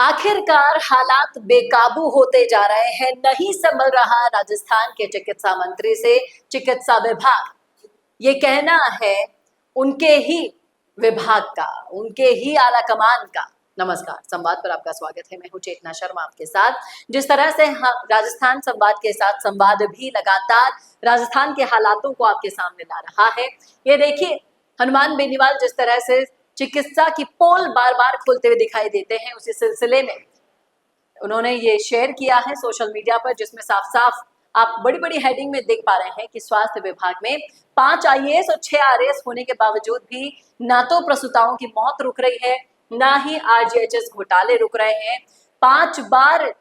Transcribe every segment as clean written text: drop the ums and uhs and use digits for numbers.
आखिरकार हालात बेकाबू होते जा रहे हैं। नहीं संभल रहा राजस्थान के चिकित्सा मंत्री से चिकित्सा विभाग। ये कहना है उनके ही विभाग का, उनके ही आला कमान का। नमस्कार, संवाद पर आपका स्वागत है। मैं हूं चेतना शर्मा आपके साथ। जिस तरह से राजस्थान संवाद के साथ संवाद भी लगातार राजस्थान के हालातों को आपके सामने ला रहा है। ये देखिए, हनुमान बेनीवाल जिस तरह से चिकित्सा की पोल बार बार खोलते हुए दिखाई देते हैं, उसी सिलसिले में उन्होंने ये शेयर किया है सोशल मीडिया पर, जिसमें साफ साफ आप बड़ी बड़ी हेडिंग में देख पा रहे हैं कि स्वास्थ्य विभाग में 5 IAS और 6 RAS होने के बावजूद भी ना तो प्रसूताओं की मौत रुक रही है, ना ही RGHS घोटाले रुक रहे हैं। 5 बार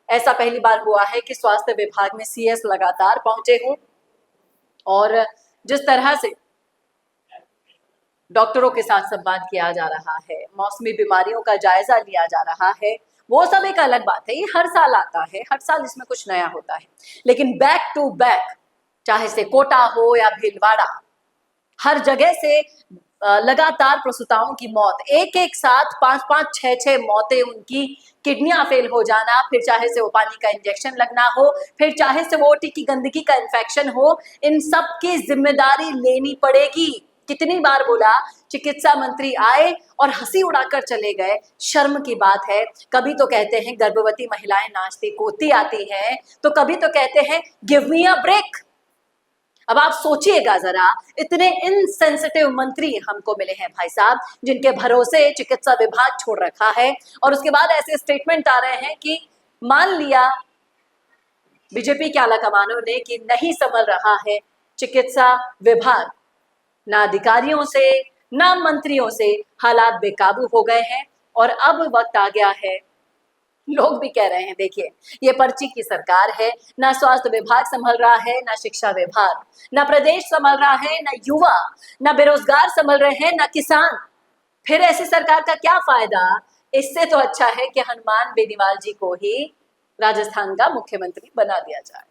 ऐसा पहली बार हुआ है कि स्वास्थ्य विभाग में CS लगातार पहुंचे हों, और जिस तरह से डॉक्टरों के साथ संवाद किया जा रहा है, मौसमी बीमारियों का जायजा लिया जा रहा है, वो सब एक अलग बात है। ये हर साल आता है, हर साल इसमें कुछ नया होता है। लेकिन बैक टू बैक, चाहे से कोटा हो या भीलवाड़ा, हर जगह से लगातार प्रसूताओं की मौत, एक साथ 5-5, 6-6 मौतें, उनकी किडनियां फेल हो जाना, फिर चाहे से वो पानी का इंजेक्शन लगना हो, फिर चाहे से वो OT की गंदगी का इन्फेक्शन हो, इन सब की जिम्मेदारी लेनी पड़ेगी। कितनी बार बोला, चिकित्सा मंत्री आए और हंसी उड़ाकर चले गए। शर्म की बात है। कभी तो कहते हैं गर्भवती महिलाएं नाचती कूदती आती हैं, तो कभी तो कहते हैं गिव मी अ ब्रेक। अब आप सोचिएगा जरा, इतने इनसेंसिटिव मंत्री हमको मिले हैं भाई साहब, जिनके भरोसे चिकित्सा विभाग छोड़ रखा है, और उसके बाद ऐसे स्टेटमेंट आ रहे हैं कि मान लिया बीजेपी के आला कमानों ने कि नहीं संभल रहा है चिकित्सा विभाग, ना अधिकारियों से ना मंत्रियों से हालात बेकाबू हो गए हैं, और अब वक्त आ गया है। लोग भी कह रहे हैं, देखिए ये पर्ची की सरकार है, ना स्वास्थ्य विभाग संभल रहा है, ना शिक्षा विभाग, ना प्रदेश संभल रहा है, ना युवा, ना बेरोजगार संभल रहे हैं, ना किसान। फिर ऐसी सरकार का क्या फायदा? इससे तो अच्छा है कि हनुमान बेनीवाल जी को ही राजस्थान का मुख्यमंत्री बना दिया जाए।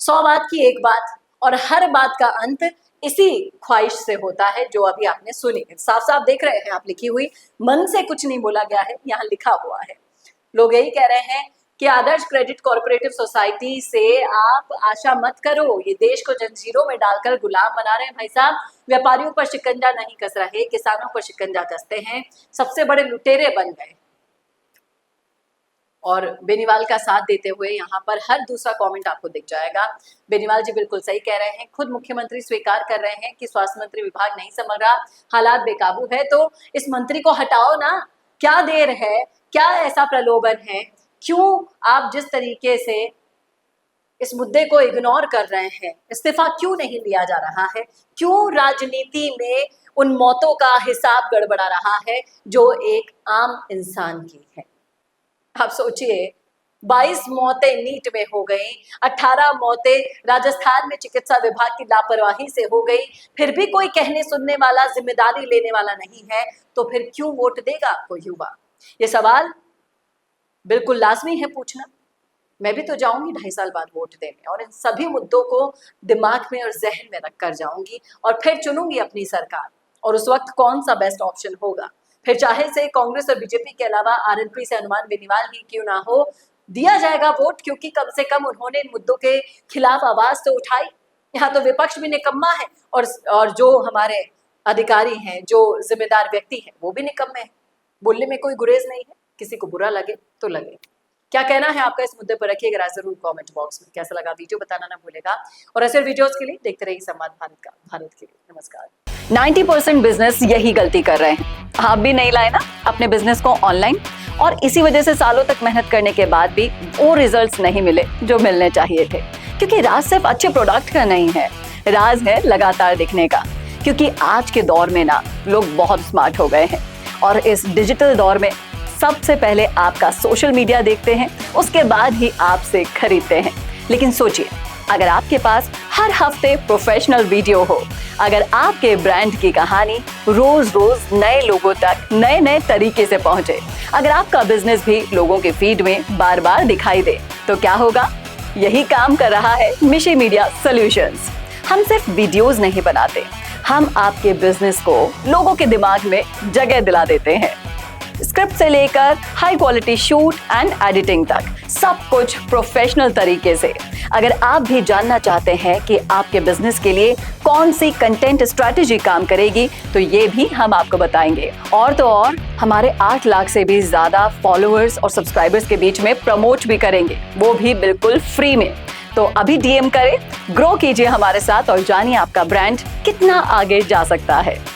100 बात की एक बात, और हर बात का अंत इसी ख्वाहिश से होता है जो अभी आपने सुनी। साफ साफ देख रहे हैं आप, लिखी हुई, मन से कुछ नहीं बोला गया है, यहाँ लिखा हुआ है। लोग यही कह रहे हैं कि आदर्श क्रेडिट कोऑपरेटिव सोसाइटी से आप आशा मत करो, ये देश को जंजीरों में डालकर गुलाम बना रहे हैं भाई साहब। व्यापारियों पर शिकंजा नहीं कस रहे, किसानों पर शिकंजा कसते हैं, सबसे बड़े लुटेरे बन गए। और बेनीवाल का साथ देते हुए यहाँ पर हर दूसरा कमेंट आपको दिख जाएगा। बेनीवाल जी बिल्कुल सही कह रहे हैं, खुद मुख्यमंत्री स्वीकार कर रहे हैं कि स्वास्थ्य मंत्री विभाग नहीं संभल रहा, हालात बेकाबू है, तो इस मंत्री को हटाओ ना। क्या देर है? क्या ऐसा प्रलोभन है? क्यों आप जिस तरीके से इस मुद्दे को इग्नोर कर रहे हैं? इस्तीफा क्यों नहीं लिया जा रहा है? क्यों राजनीति में उन मौतों का हिसाब गड़बड़ा रहा है जो एक आम इंसान की है? आप सोचिए, 22 मौतें नीट में हो गई, 18 मौतें राजस्थान में चिकित्सा विभाग की लापरवाही से हो गई, फिर भी कोई कहने सुनने वाला, जिम्मेदारी लेने वाला नहीं है। तो फिर क्यों वोट देगा आपको युवा? ये सवाल बिल्कुल लाजमी है पूछना। मैं भी तो जाऊंगी 2.5 साल बाद वोट देने, और इन सभी मुद्दों को दिमाग में और जहन में रख कर जाऊंगी, और फिर चुनूंगी अपनी सरकार। और उस वक्त कौन सा बेस्ट ऑप्शन होगा, फिर चाहे से कांग्रेस और बीजेपी के अलावा RNP से हनुमान बेनीवाल ही क्यों ना हो, दिया जाएगा वोट, क्योंकि कम से कम उन्होंने इन मुद्दों के खिलाफ आवाज तो उठाई। यहाँ तो विपक्ष भी निकम्मा है, और जो हमारे अधिकारी हैं, जो जिम्मेदार व्यक्ति हैं, वो भी निकम्मे हैं। बोलने में कोई गुरेज नहीं है, किसी को बुरा लगे तो लगे। क्या कहना है आपका इस मुद्दे पर, रखिएगा राय जरूर कमेंट बॉक्स में। कैसा लगा वीडियो बताना ना भूलेगा, और ऐसे वीडियोस के लिए देखते रहिए संवाद भारत के लिए। नमस्कार। 90% बिजनेस यही गलती कर रहे हैं। आप भी नहीं लाए ना अपने बिजनेस को ऑनलाइन, और इसी वजह से सालों तक मेहनत करने के बाद भी वो रिजल्ट्स नहीं मिले जो मिलने चाहिए थे। क्योंकि राज सिर्फ अच्छे प्रोडक्ट का नहीं है, राज है लगातार दिखने का। क्योंकि आज के दौर में ना लोग बहुत स्मार्ट हो गए हैं, और इस डिजिटल दौर में सबसे पहले आपका सोशल मीडिया देखते हैं, उसके बाद ही आपसे खरीदते हैं। लेकिन सोचिए, अगर आपके पास हर हफ्ते प्रोफेशनल वीडियो हो, अगर आपके ब्रांड की कहानी रोज रोज नए लोगों तक नए नए तरीके से पहुंचे, अगर आपका बिजनेस भी लोगों के फीड में बार बार दिखाई दे, तो क्या होगा? यही काम कर रहा है मिशी मीडिया सॉल्यूशंस। हम सिर्फ वीडियोस नहीं बनाते, हम आपके बिजनेस को लोगों के दिमाग में जगह दिला देते हैं। स्क्रिप्ट से लेकर high quality shoot and editing तक, सब कुछ प्रोफेशनल तरीके से। अगर आप भी जानना चाहते हैं कि आपके बिजनेस के लिए कौन सी कंटेंट स्ट्रैटेजी काम करेगी, तो ये भी हम आपको बताएंगे। और तो और हमारे 8 लाख से भी ज्यादा फॉलोअर्स और सब्सक्राइबर्स के बीच में प्रमोट भी करेंगे, वो भी बिल्कुल फ्री में। तो अभी डीएम करें, ग्रो कीजिए हमारे साथ और जानिए आपका ब्रांड कितना आगे जा सकता है।